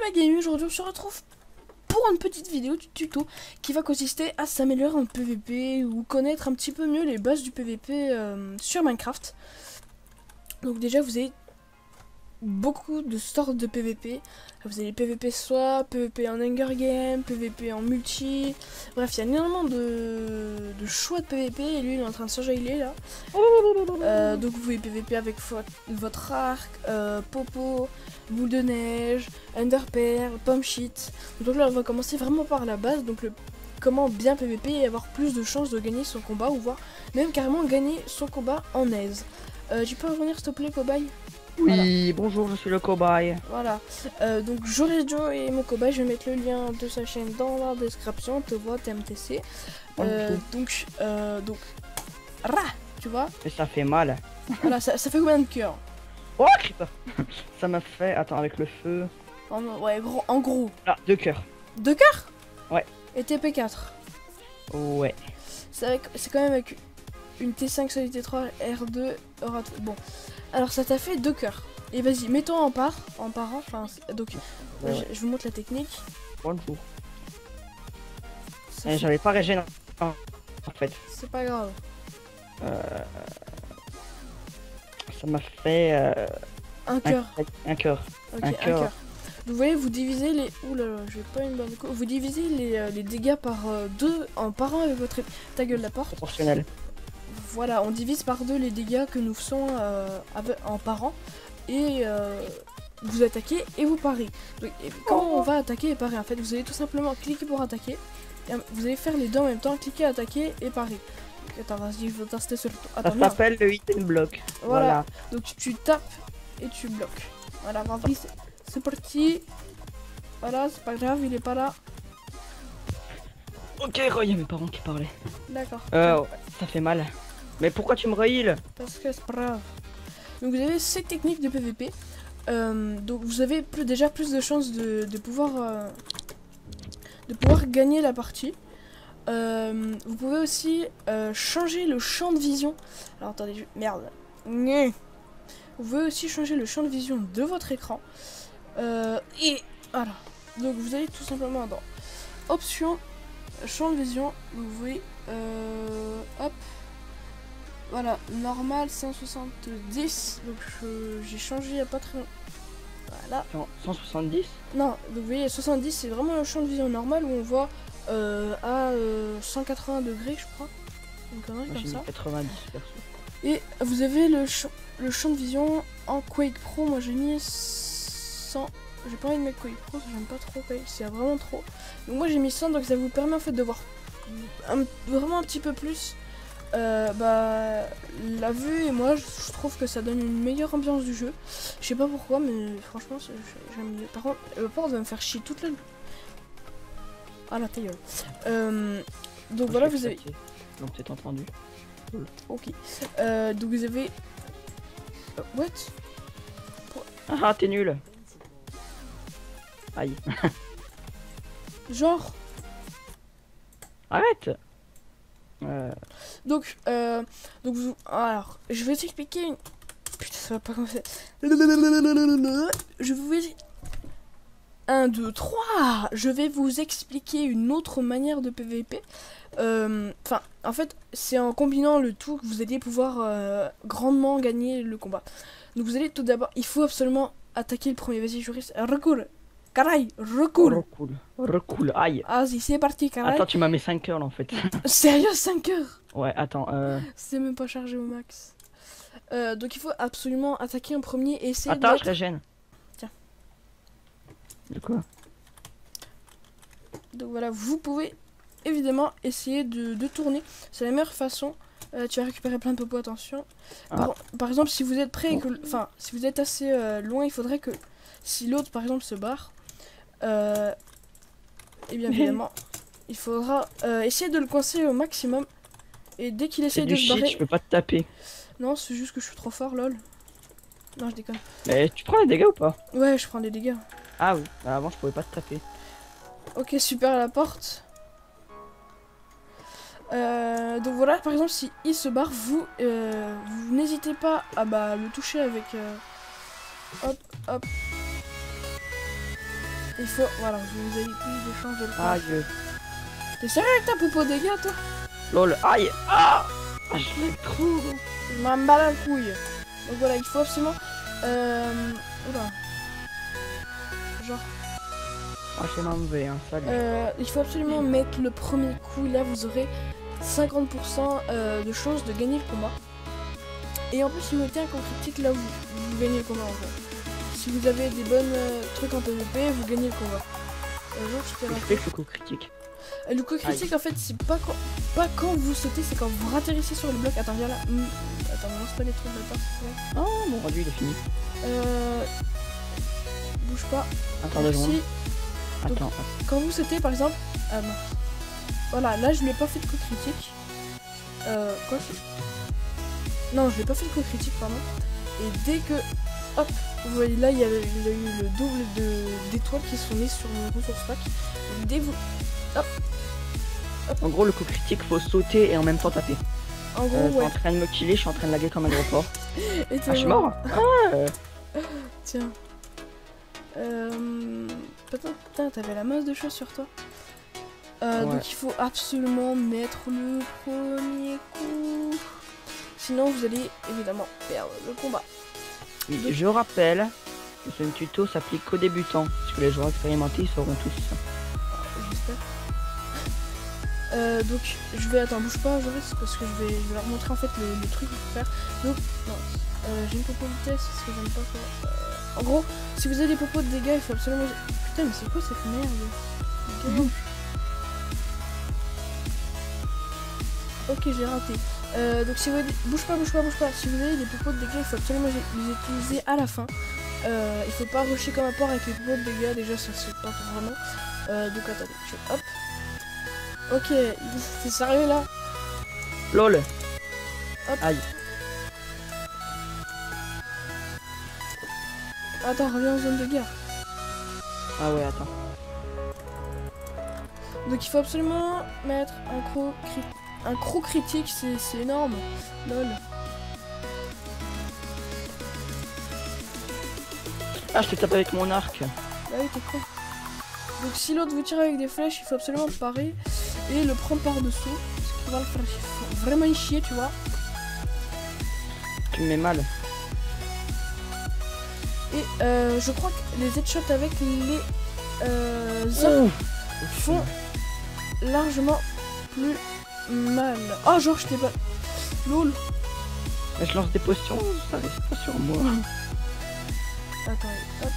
la gaming, aujourd'hui on se retrouve pour une petite vidéo tuto qui va consister à s'améliorer en PVP ou connaître un petit peu mieux les bases du PVP sur Minecraft. Donc déjà vous avez beaucoup de sortes de PVP. Vous avez PVP soit, PVP en Hunger Game, PVP en multi. Bref, il y a énormément de choix de PVP et lui il est en train de s'enjailler là. Donc vous pouvez PVP avec votre arc, popo, boule de neige, underpair, pomme shit. Donc là on va commencer vraiment par la base, donc comment bien PVP et avoir plus de chances de gagner son combat ou voire même carrément gagner son combat en aise. Tu peux revenir s'il te plaît cobaye? Oui, voilà. Bonjour, je suis le cobaye. Voilà, donc Joris Joe et mon cobaye, je vais mettre le lien de sa chaîne dans la description, te vois TMTC. Donc, tu vois. Et ça fait mal. Voilà, ça fait combien de cœurs? Oh, creeper. Ça m'a fait, attends, avec le feu. Ouais, en gros. Là, 2 cœurs. 2 cœurs? Ouais. Et TP4? Ouais. C'est quand même avec une T5 Solité 3 R2 bon. Alors ça t'a fait 2 cœurs. Et vas-y, mets-toi en parant. Enfin, donc, ouais. Je vous montre la technique. Bonjour. J'avais pas régénéré en fait. C'est pas grave. Ça m'a fait un cœur. Un cœur. Ok, un cœur. Vous voyez, vous divisez les. Ouh là là, j'ai pas une bonne. Vous divisez les dégâts par 2 en parant avec votre. Ta gueule la porte. Proportionnel. Voilà, on divise par 2 les dégâts que nous faisons en parant. Et vous attaquez et vous parez. Donc, comment on va attaquer et parer? En fait, vous allez tout simplement cliquer pour attaquer. Et vous allez faire les deux en même temps, cliquer, attaquer et parer. Attends, vas-y, je veux tester sur le tour. Ça s'appelle le hit and block. Voilà. Donc tu tapes et tu bloques. Voilà, vas-y, c'est parti. Voilà, c'est pas grave, il est pas là. Ok, il y a mes parents qui parlaient. D'accord. Ça fait mal. Mais pourquoi tu me reheal? Parce que c'est pas grave. Donc vous avez 7 techniques de PVP. Donc vous avez déjà plus de chances de pouvoir gagner la partie. Vous pouvez aussi changer le champ de vision. Alors attendez, merde. Vous pouvez aussi changer le champ de vision de votre écran. Et voilà. Donc vous allez tout simplement dans Options, champ de vision. Vous voyez, hop. Voilà, normal 170. Donc j'ai changé il n'y a pas très longtemps. Voilà. 170? Non, donc vous voyez, 70 c'est vraiment un champ de vision normal où on voit à 180 degrés, je crois. Une connerie comme ça. 90 perso. Et vous avez le champ de vision en Quake Pro. Moi j'ai mis 100. J'ai pas envie de mettre Quake Pro, j'aime pas trop Quake, c'est vraiment trop. Donc moi j'ai mis 100, donc ça vous permet en fait de voir vraiment un petit peu plus la vue, et moi je trouve que ça donne une meilleure ambiance du jeu. Je sais pas pourquoi, mais franchement j'aime mieux. Par contre le port va me faire chier toute la... Ah la gueule. Donc voilà, vous avez... Donc t'es entendu. Ok. Donc vous avez... What? Ah t'es nul. Aïe. Genre... Arrête. Donc vous... Alors, je vais t'expliquer une... Putain, ça va pas comme ça. Je vais... 1, 2, 3. Je vais vous expliquer une autre manière de PVP. Enfin, en fait, c'est en combinant le tout que vous allez pouvoir grandement gagner le combat. Donc vous allez tout d'abord... Il faut absolument attaquer le premier. Vas-y, Joris. Recule. Caray, recule. Recule, aïe. Vas-y, c'est parti, caray. Attends, tu m'as mis 5 heures là en fait. Sérieux, 5 heures? Ouais, attends. C'est même pas chargé au max. Donc il faut absolument attaquer en premier et essayer Attends, je régène. Tiens. De quoi? Donc voilà, vous pouvez évidemment essayer de tourner. C'est la meilleure façon. Tu vas récupérer plein de popos, attention. Par exemple, si vous êtes prêt et que... Enfin, si vous êtes assez loin, il faudrait que... Si l'autre, par exemple, se barre... et bien évidemment, il faudra essayer de le coincer au maximum. Et dès qu'il essaie de se barrer... Je peux pas te taper. Non, c'est juste que je suis trop fort, lol. Non, je déconne. Mais tu prends les dégâts ou pas? Ouais, je prends des dégâts. Ah oui, bah avant je pouvais pas te taper. Ok, super, à la porte. Donc voilà, par exemple, si il se barre, vous n'hésitez pas à le toucher avec... hop, hop. Il faut, voilà, vous avez plus de chances de le faire. Aïe. T'es sérieux avec ta popo dégâts, toi? Lol. Aïe. Ah, je l'ai trop. Je m'en bats la couille. Donc voilà, il faut absolument... Oula. Genre... Ah, j'ai m'enlevé, hein, salut. il faut absolument mettre le premier coup. Là, vous aurez 50% de chances de gagner le combat. Et en plus, si vous mettez un coup critique, là, vous gagnez le combat en gros. Si vous avez des bonnes trucs en PvP, vous gagnez le combat. Genre, je te Explique le coup critique. Le coup critique, en fait, c'est pas quand vous sautez, c'est quand vous ratterrissez sur le bloc. Attends, viens là. Attends, ne lance pas les trucs de la s'il te plaît. Oh, mon rendu, il est fini. Bouge pas. Attends 2 secondes. Merci. Attends. Quand vous sautez, par exemple... Ah non. Voilà, là, je lui ai pas fait de coup critique. Quoi que... Non, je lui ai pas fait de coup critique, pardon. Et dès que... Hop, vous voyez là, il y a eu le double d'étoiles qui sont nées sur mon ressource pack. Et dès que vous... Hop. Hop. En gros, le coup critique, faut sauter et en même temps taper. En gros, Je suis en train de me killer, je suis en train de laguer comme un gros porc. Et Ah, je suis mort. Tiens. Putain, t'avais la masse de choses sur toi. Ouais. Donc il faut absolument mettre le premier coup. Sinon vous allez évidemment perdre le combat. Oui, je rappelle que ce tuto s'applique qu'aux débutants. Parce que les joueurs expérimentés, ils sauront tous ça. J'espère. Donc je vais... Attends, bouge pas, je reste parce que je vais leur montrer en fait le truc qu'il faut faire. Donc, non. J'ai une popo vitesse parce que j'aime pas ça. En gros, si vous avez des popos de dégâts, il faut absolument... Putain, mais c'est quoi cette merde? Ok, j'ai raté. Donc si vous avez... Bouge pas. Si vous avez des popos de dégâts, il faut absolument les utiliser à la fin. Il faut pas rusher comme un porc avec les popos de dégâts. Déjà, ça c'est pas vraiment. Donc attendez, hop. Ok, c'est sérieux là? LOL. Hop. Aïe. Attends, reviens en zone de guerre. Ah ouais, attends. Donc il faut absolument mettre un croc critique, c'est énorme. Lol. Ah, je te tape avec mon arc. Bah oui, t'es con. Donc si l'autre vous tire avec des flèches, il faut absolument parer et le prendre par-dessous. Parce qu'il va le faire vraiment y chier, tu vois. Tu me mets mal. Et je crois que les headshots avec les armes font largement plus mal. Oh, genre je t'ai pas... Lol. Mais je lance des potions, ça reste pas sur moi. Attends, hop.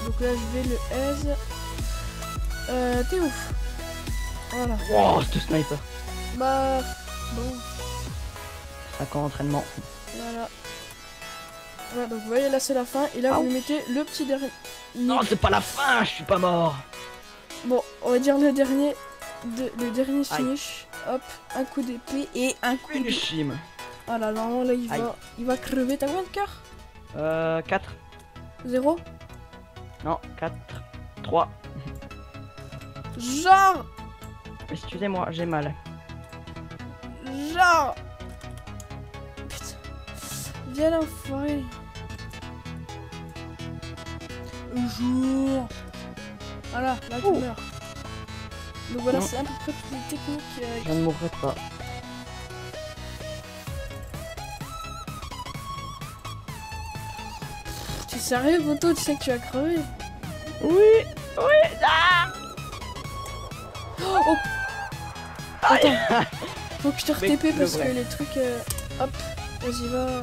Donc là je vais le aise. T'es ouf. Voilà. Wow, ce sniper. Bah... Bon. 5 ans d'entraînement. Voilà. Voilà, donc vous voyez là c'est la fin. Et là vous mettez le petit dernier. Non, c'est pas la fin, je suis pas mort. Bon, on va dire le dernier finish. Hop, un coup d'épée et un coup de... Finishim. Voilà, normalement là il va crever. T'as combien de cœur? 4. 0. Non, 4. 3. Genre. Excusez-moi, j'ai mal. Genre. Putain. Viens l'enfoiré. Jour. Voilà, là tu meurs. Donc voilà, c'est à peu près toutes les techniques. Je ne mourrai pas. T'es sérieux, Voto? Tu sais que tu vas crever? Oui, oui. Ah, Oh. Attends. Faut que je te re-TP parce vrai. que les trucs... Hop, vas-y, va.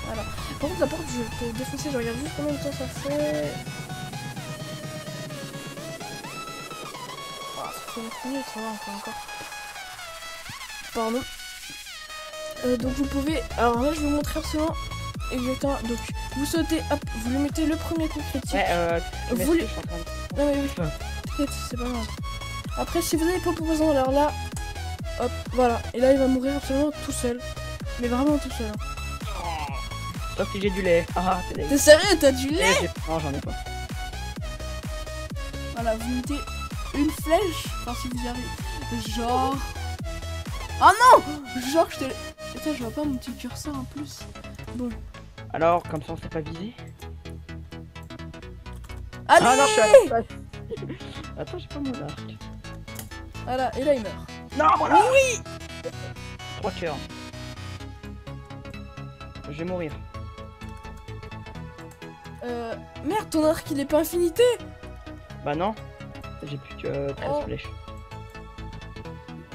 Voilà. Par contre, la porte, je t'ai défoncé. Je regarde juste combien de temps ça fait. Ah, ça fait 9 minutes, ça va, encore. Pardon. Donc vous pouvez... Alors là, je vais vous montrer absolument exactement. Donc, vous sautez, hop, vous lui mettez le premier coup critique. Ouais, Vous lui- je suis en train de... Non mais oui, t'inquiète, c'est pas grave. Après, si vous avez pas posant, alors là, hop, voilà. Et là, il va mourir absolument tout seul. Mais vraiment tout seul. Hein. Sauf si j'ai du lait. Ah, c'est T'es dégueu. sérieux, t'as du lait? Non, j'en ai pas. Voilà, vous mettez une flèche. Enfin, si vous y arrivez. Genre... Oh non! Genre, je te... Putain, je vois pas mon petit curseur en plus. Bon. Alors, comme ça, on s'est pas visé. Allez. Ah non, je suis à la place. Attends, j'ai pas mon arc. Voilà, et là il meurt. Non, voilà. Oui. 3 cœurs. Je vais mourir. Merde, ton arc il est pas infinité. Bah non. J'ai plus que 13 flèches.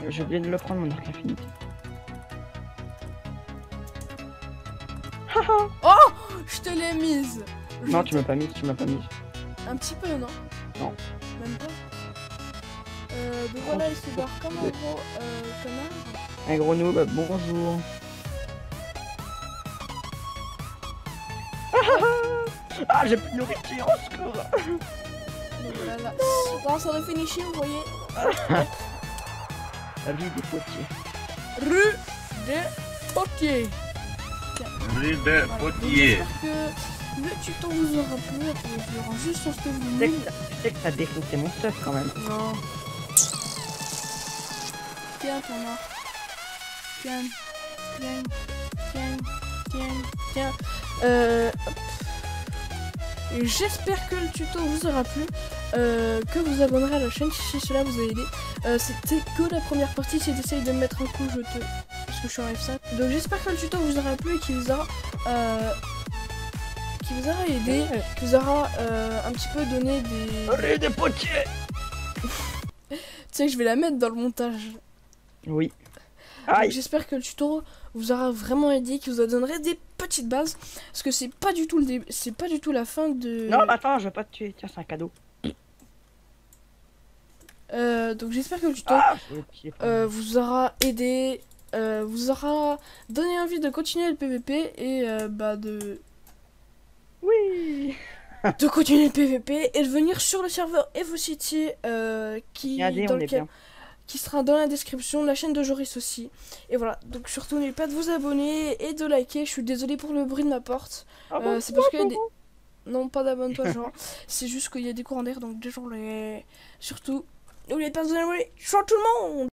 J'ai oublié de le prendre, mon arc infinité. Oh, je te l'ai mise. Non, tu m'as pas mis, Un petit peu, non? Non. Même pas. Donc voilà, il se barre comme un gros connard. Un gros noob, bonjour. Ah, j'ai plus de nourriture, au secours. Donc voilà, là. Dans son finishing, vous voyez. La vie des potiers. Rue des Potiers. Rue des Potiers. J'espère que le tuto vous aura plu. Je rends juste sur ce que vous Tu voulez. sais que t'as défoncé mon stuff quand même. Non. Tiens, ton or. Tiens. Tiens. Tiens. Tiens. Tiens. Hop. Et j'espère que le tuto vous aura plu. Que vous abonnerez à la chaîne si cela vous a aidé. C'était que la première partie. Si t'essayes de me mettre un coup, je te. Parce que je suis en F5. Donc j'espère que le tuto vous aura plu et qu'il vous aura. Qui vous aura aidé, qui vous aura un petit peu donné des... Rue des potiers. Tu sais que je vais la mettre dans le montage. Oui. Donc, Aïe. j'espère que le tuto vous aura vraiment aidé, qui vous donnerait des petites bases. Parce que c'est pas du tout c'est pas du tout la fin de... Non, attends, je vais pas te tuer. Tiens, c'est un cadeau. Donc j'espère que le tuto vous aura aidé, vous aura donné envie de continuer le PVP et de... Oui. de continuer le PVP et de venir sur le serveur EvoCity qui, Regardez, dans on est lequel, bien. qui sera dans la description, la chaîne de Joris aussi. Et voilà, donc surtout n'oubliez pas de vous abonner et de liker. Je suis désolé pour le bruit de ma porte. C'est parce qu'il y a des... Non, pas d'abonne-toi, genre. C'est juste qu'il y a des courants d'air, donc désolé. Surtout, n'oubliez pas de vous abonner. Ciao tout le monde!